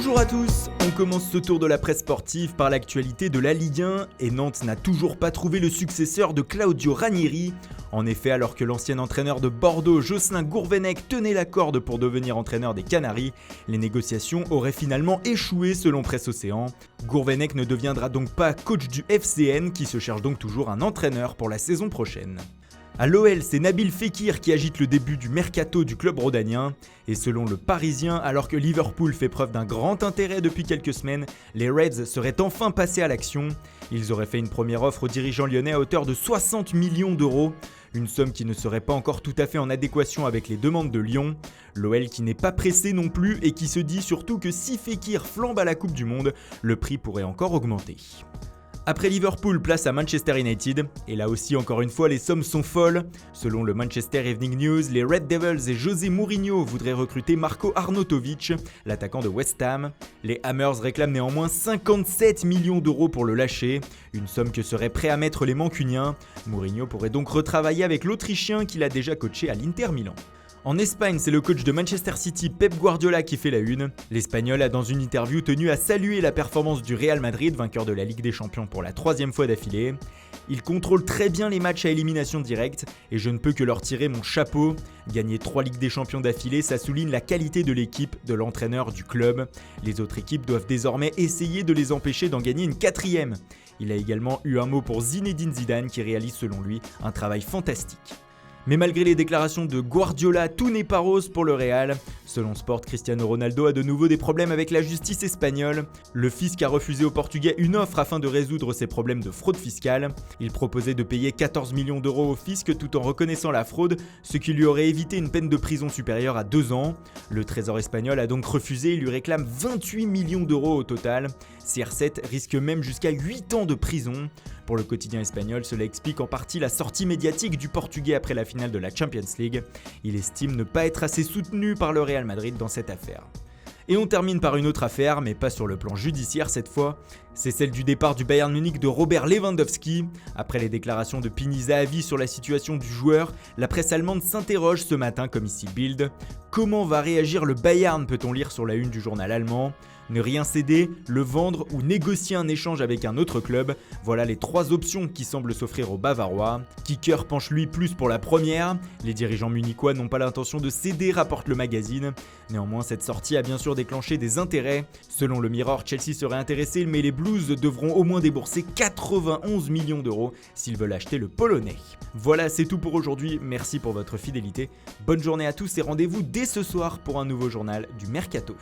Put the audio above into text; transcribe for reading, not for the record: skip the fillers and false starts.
Bonjour à tous, on commence ce tour de la presse sportive par l'actualité de la Ligue 1 et Nantes n'a toujours pas trouvé le successeur de Claudio Ranieri. En effet, alors que l'ancien entraîneur de Bordeaux, Jocelyn Gourvenec, tenait la corde pour devenir entraîneur des Canaries, les négociations auraient finalement échoué selon Presse Océan. Gourvenec ne deviendra donc pas coach du FCN qui se cherche donc toujours un entraîneur pour la saison prochaine. À l'OL, c'est Nabil Fekir qui agite le début du mercato du club rhodanien. Et selon le Parisien, alors que Liverpool fait preuve d'un grand intérêt depuis quelques semaines, les Reds seraient enfin passés à l'action. Ils auraient fait une première offre aux dirigeants lyonnais à hauteur de 60 millions d'euros. Une somme qui ne serait pas encore tout à fait en adéquation avec les demandes de Lyon. L'OL qui n'est pas pressé non plus et qui se dit surtout que si Fekir flambe à la Coupe du Monde, le prix pourrait encore augmenter. Après Liverpool, place à Manchester United, et là aussi encore une fois les sommes sont folles. Selon le Manchester Evening News, les Red Devils et José Mourinho voudraient recruter Marco Arnautovic, l'attaquant de West Ham. Les Hammers réclament néanmoins 57 millions d'euros pour le lâcher, une somme que seraient prêts à mettre les Mancuniens. Mourinho pourrait donc retravailler avec l'Autrichien qu'il a déjà coaché à l'Inter Milan. En Espagne, c'est le coach de Manchester City, Pep Guardiola, qui fait la une. L'Espagnol a dans une interview tenu à saluer la performance du Real Madrid, vainqueur de la Ligue des Champions pour la 3e fois d'affilée. Il contrôle très bien les matchs à élimination directe et je ne peux que leur tirer mon chapeau. Gagner 3 Ligues des Champions d'affilée, ça souligne la qualité de l'équipe, de l'entraîneur, du club. Les autres équipes doivent désormais essayer de les empêcher d'en gagner une 4e. Il a également eu un mot pour Zinedine Zidane qui réalise selon lui un travail fantastique. Mais malgré les déclarations de Guardiola, tout n'est pas rose pour le Real. Selon Sport, Cristiano Ronaldo a de nouveau des problèmes avec la justice espagnole. Le fisc a refusé au Portugais une offre afin de résoudre ses problèmes de fraude fiscale. Il proposait de payer 14 millions d'euros au fisc tout en reconnaissant la fraude, ce qui lui aurait évité une peine de prison supérieure à 2 ans. Le Trésor espagnol a donc refusé et lui réclame 28 millions d'euros au total. CR7 risque même jusqu'à 8 ans de prison. Pour le quotidien espagnol, cela explique en partie la sortie médiatique du Portugais après la finale de la Champions League. Il estime ne pas être assez soutenu par le Real Madrid dans cette affaire. Et on termine par une autre affaire, mais pas sur le plan judiciaire cette fois. C'est celle du départ du Bayern Munich de Robert Lewandowski. Après les déclarations de Pini Zahavi sur la situation du joueur, la presse allemande s'interroge ce matin comme ici Bild. Comment va réagir le Bayern, peut-on lire sur la une du journal allemand ? Ne rien céder, le vendre ou négocier un échange avec un autre club, voilà les 3 options qui semblent s'offrir aux Bavarois. Kicker penche lui plus pour la première, les dirigeants munichois n'ont pas l'intention de céder, rapporte le magazine. Néanmoins, cette sortie a bien sûr déclenché des intérêts. Selon le Mirror, Chelsea serait intéressé, mais les Blues devront au moins débourser 91 millions d'euros s'ils veulent acheter le Polonais. Voilà, c'est tout pour aujourd'hui, merci pour votre fidélité. Bonne journée à tous et rendez-vous dès ce soir pour un nouveau journal du Mercato.